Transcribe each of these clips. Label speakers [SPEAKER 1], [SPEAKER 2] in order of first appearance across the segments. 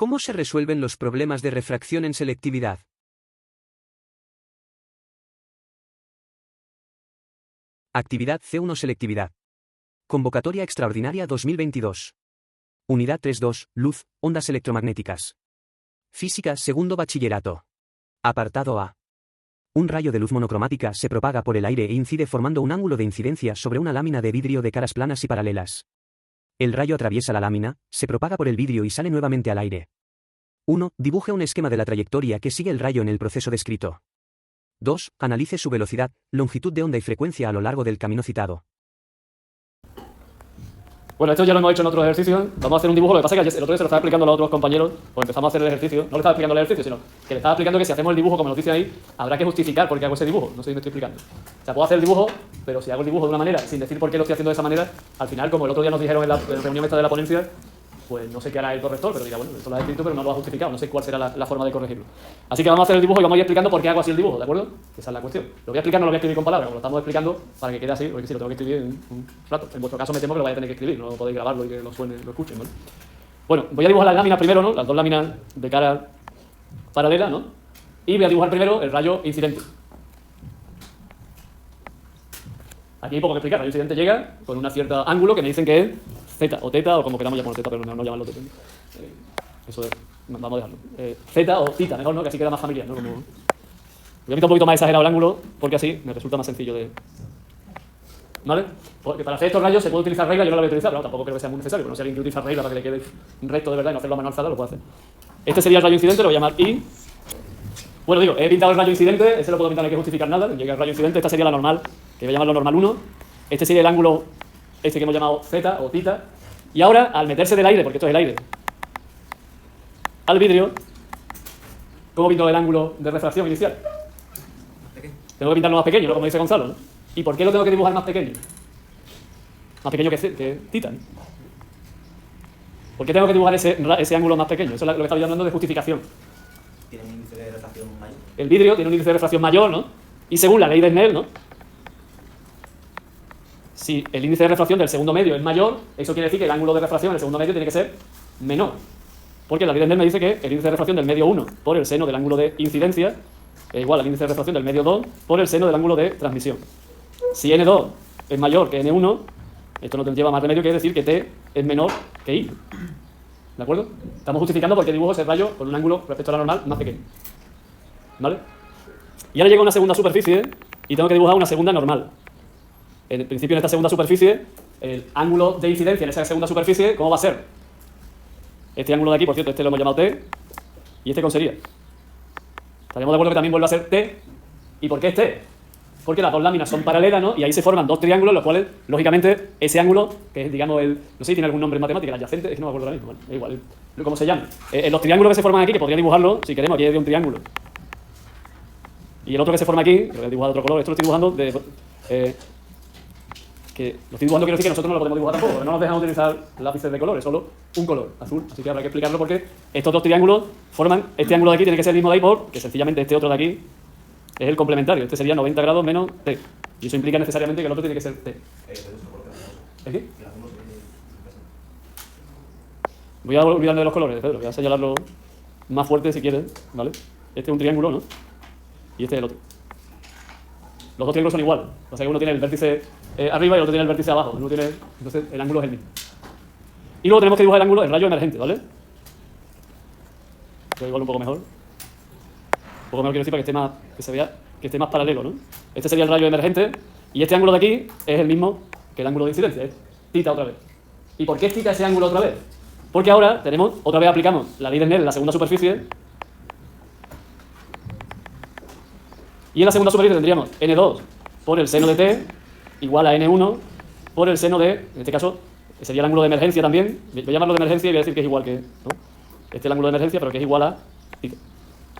[SPEAKER 1] ¿Cómo se resuelven los problemas de refracción en selectividad? Actividad C1 Selectividad. Convocatoria Extraordinaria 2022. Unidad 3.2, Luz, Ondas Electromagnéticas. Física, segundo bachillerato. Apartado A. Un rayo de luz monocromática se propaga por el aire e incide formando un ángulo de incidencia sobre una lámina de vidrio de caras planas y paralelas. El rayo atraviesa la lámina, se propaga por el vidrio y sale nuevamente al aire. 1. Dibuje un esquema de la trayectoria que sigue el rayo en el proceso descrito. 2. Analice su velocidad, longitud de onda y frecuencia a lo largo del camino citado.
[SPEAKER 2] Bueno, esto ya lo hemos hecho en otros ejercicios. Vamos a hacer un dibujo. Lo que pasa es que el otro día se lo estaba explicando a los otros compañeros, pues empezamos a hacer el ejercicio. No le estaba explicando el ejercicio, sino que le estaba explicando que si hacemos el dibujo como nos dice ahí, habrá que justificar por qué hago ese dibujo. No sé si me estoy explicando. O sea, puedo hacer el dibujo, pero si hago el dibujo de una manera, sin decir por qué lo estoy haciendo de esa manera, al final, como el otro día nos dijeron en la reunión esta de la ponencia, pues no sé qué hará el corrector, pero dirá, bueno, esto lo ha escrito, pero no lo ha justificado, no sé cuál será la forma de corregirlo. Así que vamos a hacer el dibujo y vamos a ir explicando por qué hago así el dibujo, ¿de acuerdo? Esa es la cuestión. Lo voy a explicar, no lo voy a escribir con palabras, como lo estamos explicando, para que quede así, porque si lo tengo que escribir en un rato. En vuestro caso me temo que lo vais a tener que escribir, no podéis grabarlo y que lo suene, lo escuchen, ¿no? Bueno, voy a dibujar las láminas primero, ¿no? Las dos láminas de cara paralela, ¿no? Y voy a dibujar primero el rayo incidente. Aquí hay poco que explicar, el rayo incidente llega con un cierto ángulo que me dicen que es Z o teta, o como queramos llamarlo teta, pero no llamarlo teta. Eso es, vamos a dejarlo. Z o tita, mejor, ¿no? Que así queda más familiar, ¿no? Como... Voy a meter un poquito más exagerado el ángulo, porque así me resulta más sencillo de... ¿Vale? Porque para hacer estos rayos se puede utilizar regla, yo no la voy a utilizar, pero tampoco creo que sea muy necesario, pero no si alguien quiere utilizar regla para que le quede recto de verdad y no hacerlo a mano alzada, lo puede hacer. Este sería el rayo incidente, lo voy a llamar I. Bueno, digo, he pintado el rayo incidente, ese lo puedo pintar, no hay que justificar nada, llega el rayo incidente, esta sería la normal, que voy a llamarlo normal 1. Este sería el ángulo, este que hemos llamado Z o tita. Y ahora, al meterse del aire, porque esto es el aire, al vidrio, ¿cómo pinto el ángulo de refracción inicial? Tengo que pintarlo más pequeño, ¿no? Como dice Gonzalo, ¿no? ¿Y por qué lo tengo que dibujar más pequeño? Más pequeño que tita, ¿no? ¿Por qué tengo que dibujar ese ángulo más pequeño? Eso es lo que estaba yo hablando de justificación.
[SPEAKER 3] ¿Tiene un índice de refracción mayor?
[SPEAKER 2] El vidrio tiene un índice de refracción mayor, ¿no? Y según la ley de Snell, ¿no? Si el índice de refracción del segundo medio es mayor, eso quiere decir que el ángulo de refracción del segundo medio tiene que ser menor. Porque la ley de Snell me dice que el índice de refracción del medio 1 por el seno del ángulo de incidencia es igual al índice de refracción del medio 2 por el seno del ángulo de transmisión. Si N2 es mayor que N1, esto no te lleva más remedio que decir que T es menor que I. ¿De acuerdo? Estamos justificando porque dibujo ese rayo con un ángulo respecto a la normal más pequeño. ¿Vale? Y ahora llega una segunda superficie y tengo que dibujar una segunda normal. En principio, en esta segunda superficie, el ángulo de incidencia en esa segunda superficie, ¿cómo va a ser? Este ángulo de aquí, por cierto, este lo hemos llamado T, ¿y este cómo sería? Estaríamos de acuerdo que también vuelve a ser T. ¿Y por qué es T? Porque las dos láminas son paralelas, ¿no? Y ahí se forman dos triángulos, los cuales, lógicamente, ese ángulo, que es, digamos, no sé si tiene algún nombre en matemática, el adyacente, es que no me acuerdo ahora mismo, ¿vale? Es igual, ¿cómo se llama? Los triángulos que se forman aquí, que podría dibujarlo, si queremos, aquí hay de un triángulo. Y el otro que se forma aquí, lo voy a dibujar de otro color, esto lo estoy dibujando que lo estoy dibujando, quiero decir que nosotros no lo podemos dibujar tampoco, porque no nos dejan utilizar lápices de colores, solo un color, azul. Así que habrá que explicarlo porque estos dos triángulos forman, este ángulo de aquí tiene que ser el mismo de ahí porque sencillamente este otro de aquí es el complementario. Este sería 90 grados menos T. Y eso implica necesariamente que el otro tiene que ser T. ¿Es qué? Voy a olvidarme de los colores, Pedro, voy a señalarlo más fuerte si quieres, ¿vale? Este es un triángulo, ¿no? Y este es el otro. Los dos triángulos son iguales, o sea que uno tiene el vértice arriba y el otro tiene el vértice abajo. Entonces el ángulo es el mismo. Y luego tenemos que dibujar el rayo emergente, ¿vale? Voy a igual un poco mejor. Un poco mejor quiero decir para que esté más, que se vea, que esté más paralelo, ¿no? Este sería el rayo emergente y este ángulo de aquí es el mismo que el ángulo de incidencia, es tita otra vez. ¿Y por qué es tita ese ángulo otra vez? Porque ahora tenemos, otra vez aplicamos la ley de Snell en la segunda superficie. Y en la segunda superficie tendríamos N2 por el seno de T igual a N1 por el seno de, en este caso, sería el ángulo de emergencia también. Voy a llamarlo de emergencia y voy a decir que es igual que, ¿no? Este es el ángulo de emergencia, pero que es igual a θ.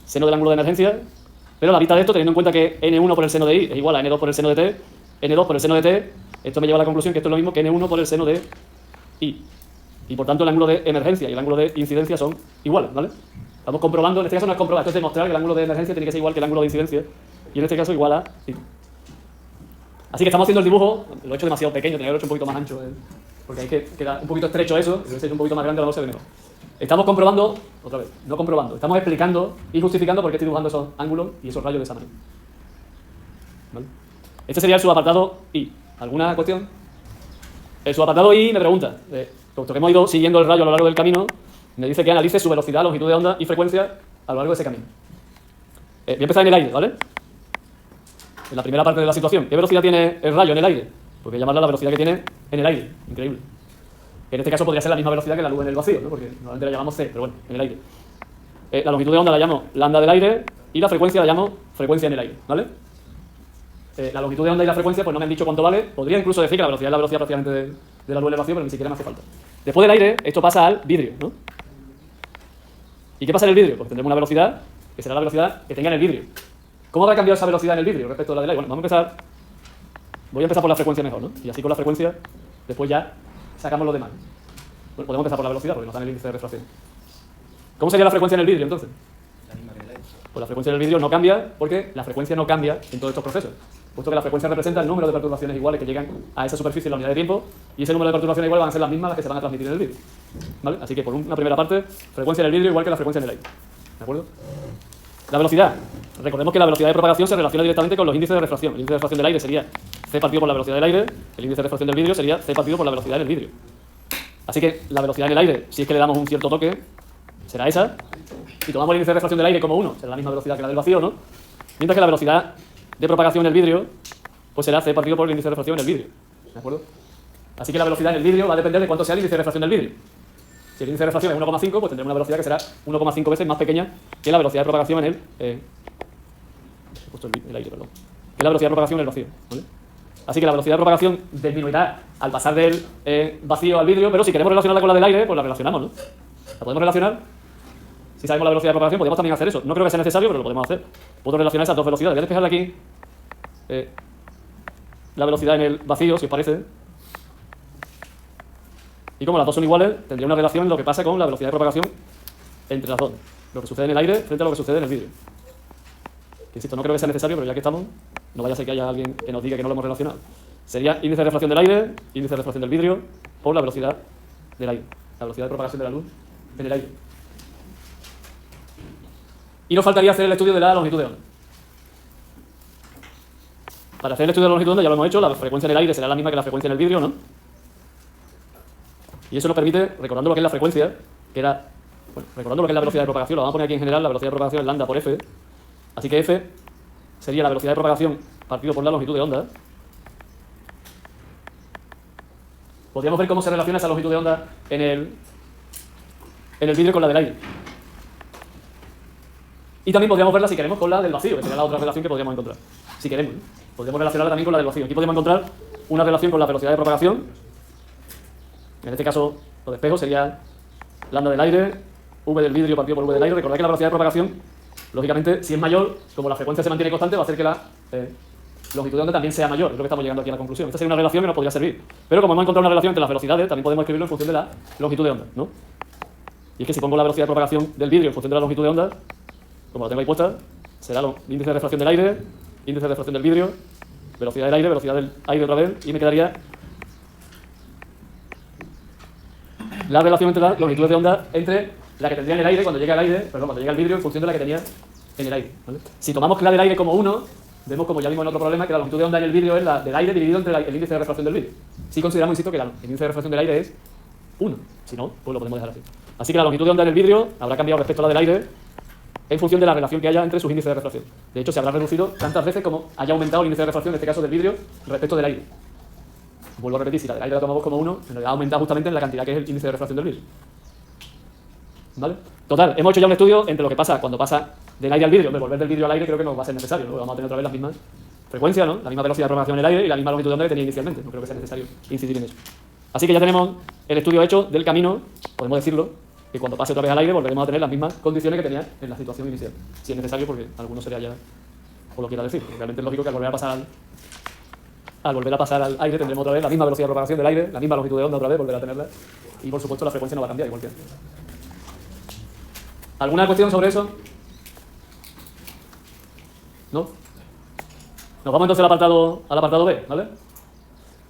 [SPEAKER 2] Seno del ángulo de emergencia. Pero la mitad de esto, teniendo en cuenta que N1 por el seno de I es igual a N2 por el seno de T, N2 por el seno de T, esto me lleva a la conclusión que esto es lo mismo que N1 por el seno de I. Y por tanto el ángulo de emergencia y el ángulo de incidencia son iguales, ¿vale? Estamos comprobando, en este caso no es comprobar, esto es demostrar que el ángulo de emergencia tiene que ser igual que el ángulo de incidencia. Y en este caso igual a θ. Así que estamos haciendo el dibujo, lo he hecho demasiado pequeño, tenía que haberlo hecho un poquito más ancho, porque hay que queda un poquito estrecho eso, y lo he hecho un poquito más grande, a lo mejor se ve mejor. Estamos comprobando, otra vez, no comprobando, estamos explicando y justificando por qué estoy dibujando esos ángulos y esos rayos de esa manera. ¿Vale? Este sería el subapartado I. ¿Alguna cuestión? El subapartado I me pregunta, puesto que hemos ido siguiendo el rayo a lo largo del camino, me dice que analice su velocidad, longitud de onda y frecuencia a lo largo de ese camino. Voy a empezar en el aire, ¿vale? En la primera parte de la situación. ¿Qué velocidad tiene el rayo en el aire? Pues voy a llamarla la velocidad que tiene en el aire. Increíble. En este caso podría ser la misma velocidad que la luz en el vacío, ¿no? Porque normalmente la llamamos C, pero bueno, en el aire. La longitud de onda la llamo lambda del aire y la frecuencia la llamo frecuencia en el aire, ¿vale? La longitud de onda y la frecuencia pues no me han dicho cuánto vale. Podría incluso decir que la velocidad es la velocidad prácticamente de la luz en el vacío, pero ni siquiera me hace falta. Después del aire, esto pasa al vidrio, ¿no? ¿Y qué pasa en el vidrio? Pues tendremos una velocidad que será la velocidad que tenga en el vidrio. ¿Cómo habrá cambiado esa velocidad en el vidrio respecto a la del aire? Bueno, voy a empezar por la frecuencia mejor, ¿no? Y así con la frecuencia, después ya sacamos lo demás. Bueno, podemos empezar por la velocidad porque nos dan el índice de refracción. ¿Cómo sería la frecuencia en el vidrio entonces?
[SPEAKER 3] La misma que el aire.
[SPEAKER 2] Pues la frecuencia del vidrio no cambia porque la frecuencia no cambia en todos estos procesos, puesto que la frecuencia representa el número de perturbaciones iguales que llegan a esa superficie en la unidad de tiempo, y ese número de perturbaciones iguales van a ser las mismas las que se van a transmitir en el vidrio, ¿vale? Así que por una primera parte, frecuencia en el vidrio igual que la frecuencia en el aire, ¿de acuerdo? La velocidad. Recordemos que la velocidad de propagación se relaciona directamente con los índices de refracción. El índice de refracción del aire sería C partido por la velocidad del aire, el índice de refracción del vidrio sería C partido por la velocidad del vidrio. Así que la velocidad en el aire, si es que le damos un cierto toque, será esa. Si tomamos el índice de refracción del aire como 1, será la misma velocidad que la del vacío, ¿no? Mientras que la velocidad de propagación en el vidrio, pues será C partido por el índice de refracción en el vidrio, ¿de acuerdo? Así que la velocidad en el vidrio va a depender de cuánto sea el índice de refracción del vidrio. Si el índice de refracción es 1,5, pues tendremos una velocidad que será 1,5 veces más pequeña que la velocidad de propagación en el... he puesto el aire, perdón. Que la velocidad de propagación en el vacío, ¿vale? Así que la velocidad de propagación disminuirá al pasar del vacío al vidrio, pero si queremos relacionarla con la del aire, pues la relacionamos, ¿no? ¿La podemos relacionar? Si sabemos la velocidad de propagación, podemos también hacer eso. No creo que sea necesario, pero lo podemos hacer. Puedo relacionar esas dos velocidades. Voy a despejarle aquí la velocidad en el vacío, si os parece. Y como las dos son iguales, tendría una relación en lo que pasa con la velocidad de propagación entre las dos. Lo que sucede en el aire frente a lo que sucede en el vidrio. Que insisto, no creo que sea necesario, pero ya que estamos, no vaya a ser que haya alguien que nos diga que no lo hemos relacionado. Sería índice de refracción del aire, índice de refracción del vidrio, por la velocidad del aire. La velocidad de propagación de la luz en el aire. Y nos faltaría hacer el estudio de la longitud de onda. Para hacer el estudio de la longitud de onda ya lo hemos hecho, la frecuencia en el aire será la misma que la frecuencia en el vidrio, ¿no? Y eso nos permite, recordando lo que es la frecuencia, que era, bueno, recordando lo que es la velocidad de propagación, lo vamos a poner aquí en general, la velocidad de propagación es lambda por F. Así que F sería la velocidad de propagación partido por la longitud de onda. Podríamos ver cómo se relaciona esa longitud de onda en el vidrio con la del aire. Y también podríamos verla, si queremos, con la del vacío, que sería la otra relación que podríamos encontrar. Si queremos, ¿no? Podríamos relacionarla también con la del vacío. Aquí podríamos encontrar una relación con la velocidad de propagación. En este caso, lo de espejo sería lambda del aire, V del vidrio partido por V del aire. Recordad que la velocidad de propagación, lógicamente, si es mayor, como la frecuencia se mantiene constante, va a hacer que la longitud de onda también sea mayor. Es lo que estamos llegando aquí a la conclusión. Esta sería una relación que nos podría servir. Pero como hemos encontrado una relación entre las velocidades, también podemos escribirlo en función de la longitud de onda, ¿no? Y es que si pongo la velocidad de propagación del vidrio en función de la longitud de onda, como la tengo ahí puesta, será el índice de refracción del aire, índice de refracción del vidrio, velocidad del aire otra vez, y me quedaría la relación entre las longitudes de onda entre la que tendría en el aire cuando llega al vidrio en función de la que tenía en el aire, ¿vale? Si tomamos la del aire como 1, vemos, como ya vimos en otro problema, que la longitud de onda en el vidrio es la del aire dividido entre el índice de refracción del vidrio. Si consideramos, insisto, que el índice de refracción del aire es 1, si no, pues lo podemos dejar así. Así que la longitud de onda en el vidrio habrá cambiado respecto a la del aire en función de la relación que haya entre sus índices de refracción. De hecho, se habrá reducido tantas veces como haya aumentado el índice de refracción, en este caso del vidrio, respecto del aire. Vuelvo a repetir, si la del aire la tomamos como 1, en realidad ha aumentado justamente en la cantidad que es el índice de refracción del vidrio. ¿Vale? Total, hemos hecho ya un estudio entre lo que pasa cuando pasa del aire al vidrio. Hombre, volver del vidrio al aire creo que no va a ser necesario, ¿no? Vamos a tener otra vez las mismas frecuencias, ¿no? La misma velocidad de propagación en el aire y la misma longitud de onda que tenía inicialmente. No creo que sea necesario incidir en eso. Así que ya tenemos el estudio hecho del camino, podemos decirlo, que cuando pase otra vez al aire volveremos a tener las mismas condiciones que tenía en la situación inicial. Si es necesario, porque alguno sería ya, o lo quiera decir. Realmente es lógico que al volver a pasar al aire tendremos otra vez la misma velocidad de propagación del aire, la misma longitud de onda otra vez, volverá a tenerla, y por supuesto la frecuencia no va a cambiar, igual que antes. ¿Alguna cuestión sobre eso? ¿No? Nos vamos entonces al apartado B, ¿vale?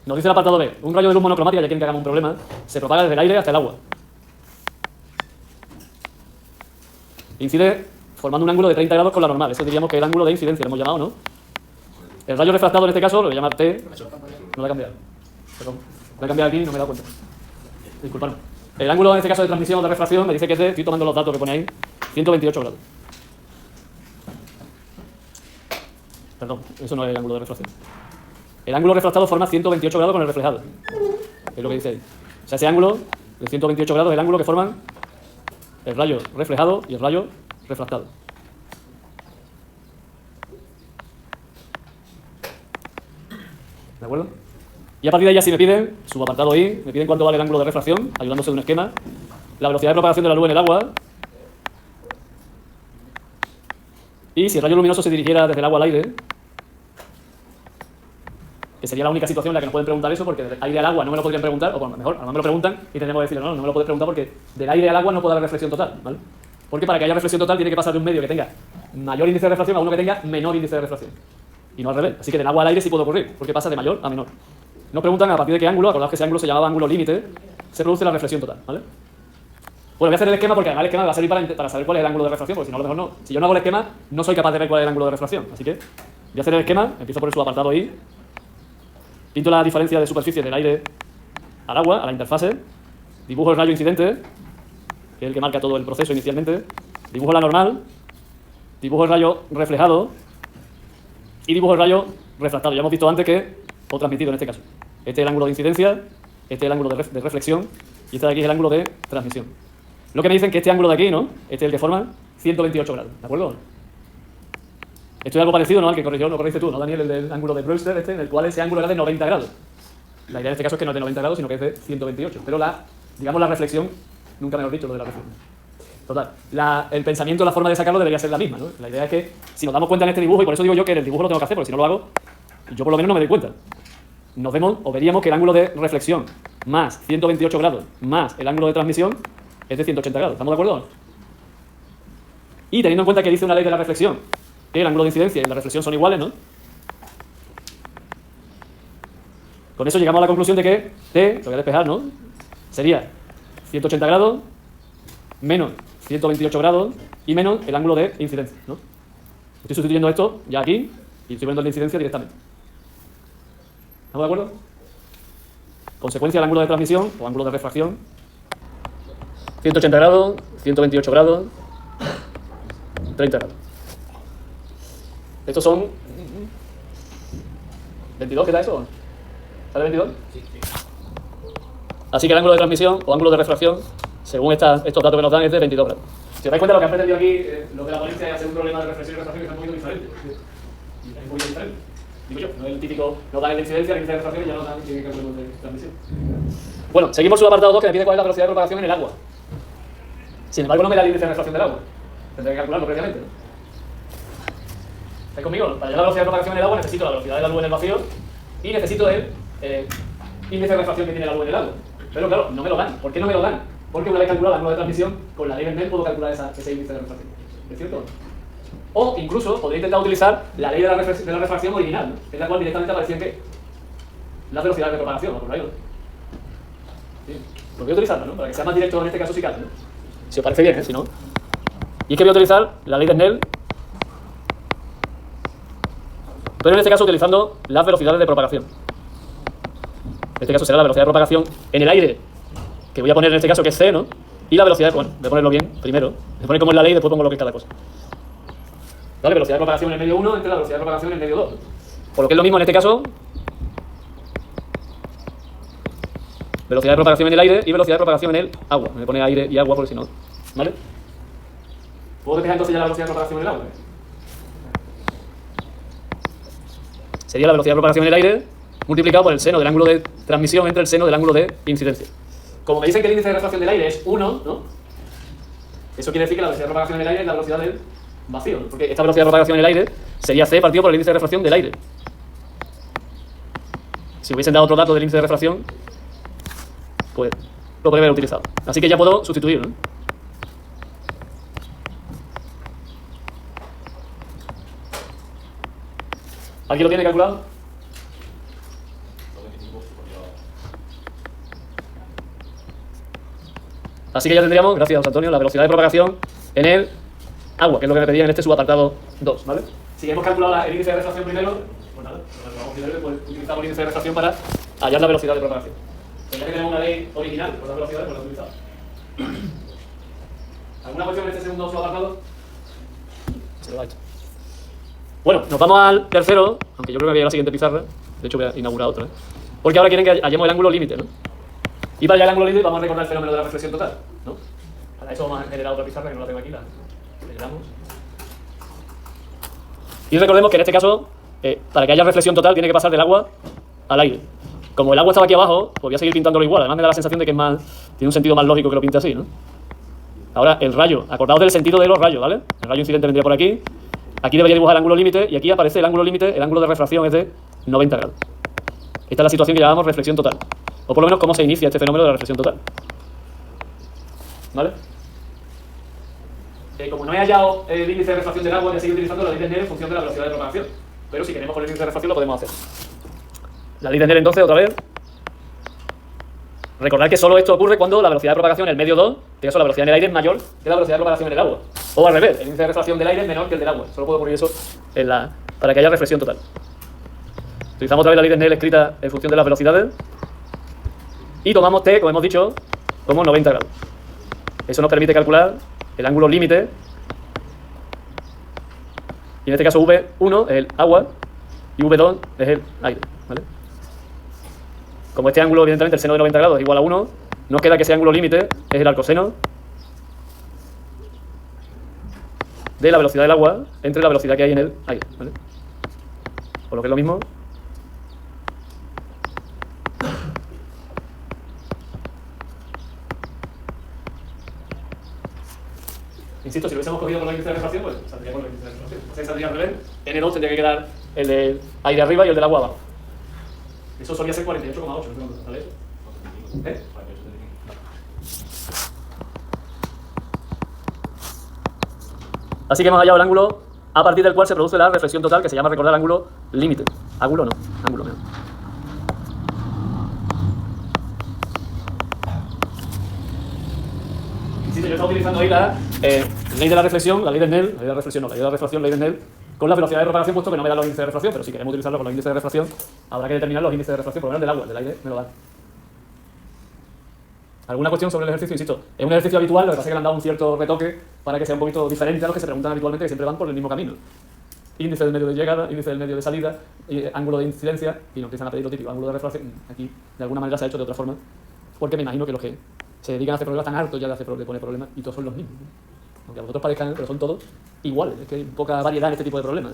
[SPEAKER 2] Nos dice el apartado B, un rayo de luz monocromática, ya quieren que hagamos un problema, se propaga desde el aire hasta el agua. incide formando un ángulo de 30 grados con la normal. Eso diríamos que es el ángulo de incidencia, lo hemos llamado, ¿no? El rayo refractado en este caso lo voy a llamar T. No lo he cambiado. Perdón. Lo he cambiado aquí y no me he dado cuenta. Disculpadme. El ángulo en este caso de transmisión o de refracción me dice que es de, estoy tomando los datos que pone ahí, 128 grados. Perdón, eso no es el ángulo de refracción. El ángulo refractado forma 128 grados con el reflejado. Es lo que dice ahí. O sea, ese ángulo de 128 grados es el ángulo que forman el rayo reflejado y el rayo refractado. ¿De acuerdo? Y a partir de ahí ya si me piden, subapartado I, me piden cuánto vale el ángulo de refracción, ayudándose de un esquema, la velocidad de propagación de la luz en el agua, y si el rayo luminoso se dirigiera desde el agua al aire, que sería la única situación en la que nos pueden preguntar eso, porque del aire al agua no me lo podrían preguntar, o bueno, mejor, a lo mejor me lo preguntan y tendremos que decirle, no me lo puedes preguntar porque del aire al agua no puede haber reflexión total, ¿vale? Porque para que haya reflexión total tiene que pasar de un medio que tenga mayor índice de refracción a uno que tenga menor índice de refracción. Y no al revés. Así que del agua al aire sí puede ocurrir, porque pasa de mayor a menor. Nos preguntan a partir de qué ángulo, acordaos que ese ángulo se llamaba ángulo límite, se produce la reflexión total, ¿vale? Bueno, voy a hacer el esquema porque además el esquema me va a servir para saber cuál es el ángulo de refracción, porque si no, a lo mejor no. Si yo no hago el esquema, no soy capaz de ver cuál es el ángulo de refracción. Así que voy a hacer el esquema, empiezo por el subapartado I, pinto la diferencia de superficie del aire al agua, a la interfase, dibujo el rayo incidente, que es el que marca todo el proceso inicialmente, dibujo la normal, dibujo el rayo reflejado y dibujo el rayo refractado. Ya hemos visto antes que, o transmitido en este caso. Este es el ángulo de incidencia, este es el ángulo de reflexión y este de aquí es el ángulo de transmisión. Lo que me dicen que este ángulo de aquí, ¿no? Este es el que forma 128 grados, ¿de acuerdo? Esto es algo parecido, ¿no? Al que corrigió, lo corrigiste tú, ¿no, Daniel? El del ángulo de Brewster, en el cual ese ángulo era de 90 grados. La idea en este caso es que no es de 90 grados, sino que es de 128. Pero digamos la reflexión, nunca mejor dicho lo de la reflexión. Total, el pensamiento, la forma de sacarlo debería ser la misma, ¿no? La idea es que si nos damos cuenta en este dibujo, y por eso digo yo que en el dibujo lo tengo que hacer, porque si no lo hago, yo por lo menos no me doy cuenta. Nos vemos o veríamos que el ángulo de reflexión más 128 grados más el ángulo de transmisión es de 180 grados. ¿Estamos de acuerdo? Y teniendo en cuenta que dice una ley de la reflexión que el ángulo de incidencia y la reflexión son iguales, ¿no? Con eso llegamos a la conclusión de que T, lo voy a despejar, ¿no? Sería 180 grados menos 128 grados y menos el ángulo de incidencia, ¿no? Estoy sustituyendo esto ya aquí y estoy poniendo el de incidencia directamente. ¿Estamos de acuerdo? Consecuencia del ángulo de transmisión o ángulo de refracción. 180 grados, 128 grados, 30 grados. Estos son 22, ¿qué da eso? ¿Sale 22? Sí. Así que el ángulo de transmisión o ángulo de refracción, según estos datos que nos dan, es de 22 grados. Si os dais cuenta, lo que han pretendido aquí, lo de la ponencia es hacer un problema de reflexión y refracción que es un poquito diferente. Es un poquito diferente. Digo yo, no es el típico, no dan el de incidencia, el índice de refracción y ya no dan el ángulo de transmisión. Bueno, seguimos su apartado 2 que me pide cuál es la velocidad de propagación en el agua. Sin embargo, no me da el índice de refracción del agua. Tendré que calcularlo previamente, ¿no? ¿Estáis conmigo? Para llegar a la velocidad de propagación en el agua necesito la velocidad de la luz en el vacío y necesito el índice de refracción que tiene la luz en el agua. Pero claro, no me lo dan. ¿Por qué no me lo dan? Porque una vez calculado el ángulo de transmisión, con la ley de Snell puedo calcular ese índice de refracción. ¿Es cierto? O incluso podría intentar utilizar la ley de la refracción original, ¿no? En la cual directamente aparecían que las velocidades de propagación, por ahí, ¿no? ¿Sí? Lo voy a utilizar, ¿no? Para que sea más directo en este caso si cabe, ¿no? Si os parece bien, ¿eh? Si no. Y es que voy a utilizar la ley de Snell, pero en este caso utilizando las velocidades de propagación. En este caso será la velocidad de propagación en el aire, que voy a poner en este caso que es C, ¿no? Y la velocidad, bueno, voy a ponerlo bien primero, voy a poner como es la ley y después pongo lo que es cada cosa. ¿Vale? Velocidad de propagación en el medio 1 entre la velocidad de propagación en el medio 2. Por lo que es lo mismo en este caso, velocidad de propagación en el aire y velocidad de propagación en el agua. Me pone aire y agua porque si no, ¿vale? ¿Puedo despejar entonces ya la velocidad de propagación en el agua? Sería la velocidad de propagación en el aire multiplicado por el seno del ángulo de transmisión entre el seno del ángulo de incidencia. Como me dicen que el índice de refracción del aire es 1, ¿no? Eso quiere decir que la velocidad de propagación en el aire es la velocidad del vacío, ¿no? Porque esta velocidad de propagación en el aire sería C partido por el índice de refracción del aire. Si hubiesen dado otro dato del índice de refracción, pues lo podría haber utilizado. Así que ya puedo sustituir, ¿no? ¿Alguien lo tiene calculado? Así que ya tendríamos, gracias José Antonio, la velocidad de propagación en el agua, que es lo que me pedía en este subapartado 2, ¿vale? Si hemos calculado el índice de refracción primero, pues nada, vamos primero, pues utilizamos el índice de refracción para hallar la velocidad de propagación. Pues ya que tenemos una ley original por las velocidades, pues la utilizamos. ¿Alguna cuestión en este segundo subapartado? Se lo ha hecho. Bueno, nos vamos al tercero, aunque yo creo que había la siguiente pizarra. De hecho voy a inaugurar otra, ¿eh? Porque ahora quieren que hallemos el ángulo límite, ¿no? Y para hallar el ángulo límite vamos a recordar el fenómeno de la reflexión total, ¿no? Para eso vamos a generar otra pizarra que no la tengo aquí, la generamos. Y recordemos que en este caso, para que haya reflexión total, tiene que pasar del agua al aire. Como el agua estaba aquí abajo, pues voy a seguir pintándolo igual. Además me da la sensación de que es más, tiene un sentido más lógico que lo pinte así, ¿no? Ahora, el rayo. Acordaos del sentido de los rayos, ¿vale? El rayo incidente vendría por aquí. Aquí debería dibujar el ángulo límite y aquí aparece el ángulo límite, el ángulo de refracción es de 90 grados. Esta es la situación que llamamos reflexión total. O por lo menos cómo se inicia este fenómeno de la reflexión total. ¿Vale? Como no he hallado el índice de refracción del agua, voy a seguir utilizando la ley de Snell en función de la velocidad de propagación. Pero si queremos con el índice de refracción lo podemos hacer. La ley de Snell entonces, otra vez. Recordad que solo esto ocurre cuando la velocidad de propagación en el medio 2, en este caso la velocidad en el aire es mayor que la velocidad de propagación en el agua. O al revés, el índice de refracción del aire es menor que el del agua. Solo puede ocurrir eso para que haya reflexión total. Utilizamos otra vez la ley de Snell escrita en función de las velocidades. Y tomamos T, como hemos dicho, como 90 grados. Eso nos permite calcular el ángulo límite. Y en este caso V1 es el agua y V2 es el aire, ¿vale? Como este ángulo, evidentemente, el seno de 90 grados es igual a 1, nos queda que ese ángulo límite es el arcoseno de la velocidad del agua entre la velocidad que hay en el aire, ¿vale? Por lo que es lo mismo. Insisto, si lo hubiésemos cogido con el índice de refracción, pues saldría con el índice de refracción. Entonces saldría al revés. N2 tendría que quedar el del aire arriba y el del agua abajo. Eso solía ser 48,8, no sé cuánto, ¿vale? ¿Eh? Así que hemos hallado el ángulo a partir del cual se produce la reflexión total, que se llama, recordar, ángulo límite. Ángulo no, ángulo menos. Insisto, yo estaba utilizando ahí la ley de la reflexión, la ley de Snell, la ley de la reflexión no, la ley de la refracción, la ley de Snell, con la velocidad de propagación, puesto que no me dan los índices de refracción, pero si queremos utilizarlo con los índices de refracción, habrá que determinar los índices de refracción, por lo menos del agua, del aire me lo dan. ¿Alguna cuestión sobre el ejercicio? Insisto, es un ejercicio habitual, lo que pasa es que le han dado un cierto retoque para que sea un poquito diferente a los que se preguntan habitualmente, que siempre van por el mismo camino. Índice del medio de llegada, índice del medio de salida, ángulo de incidencia, y nos empiezan a pedir lo típico, ángulo de refracción. Aquí, de alguna manera, se ha hecho de otra forma, porque me imagino que los que se dedican a hacer problemas están hartos ya de poner problemas, y todos son los mismos. Aunque a vosotros parezcan, pero son todos iguales. Es que hay poca variedad en este tipo de problemas.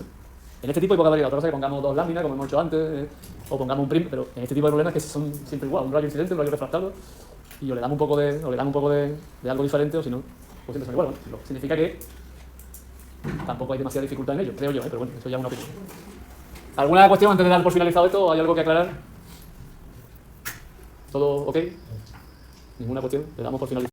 [SPEAKER 2] En este tipo hay poca variedad. Otra cosa es que pongamos dos láminas, como hemos hecho antes, o pongamos un prim, pero en este tipo de problemas que son siempre igual. Un rayo incidente, un rayo refractado, y o le damos un poco de algo diferente, o si no, pues siempre son iguales. ¿No? Significa que tampoco hay demasiada dificultad en ello, creo yo, pero bueno, eso ya es una opinión. ¿Alguna cuestión antes de dar por finalizado esto? ¿Hay algo que aclarar? ¿Todo ok? ¿Ninguna cuestión? Le damos por finalizado.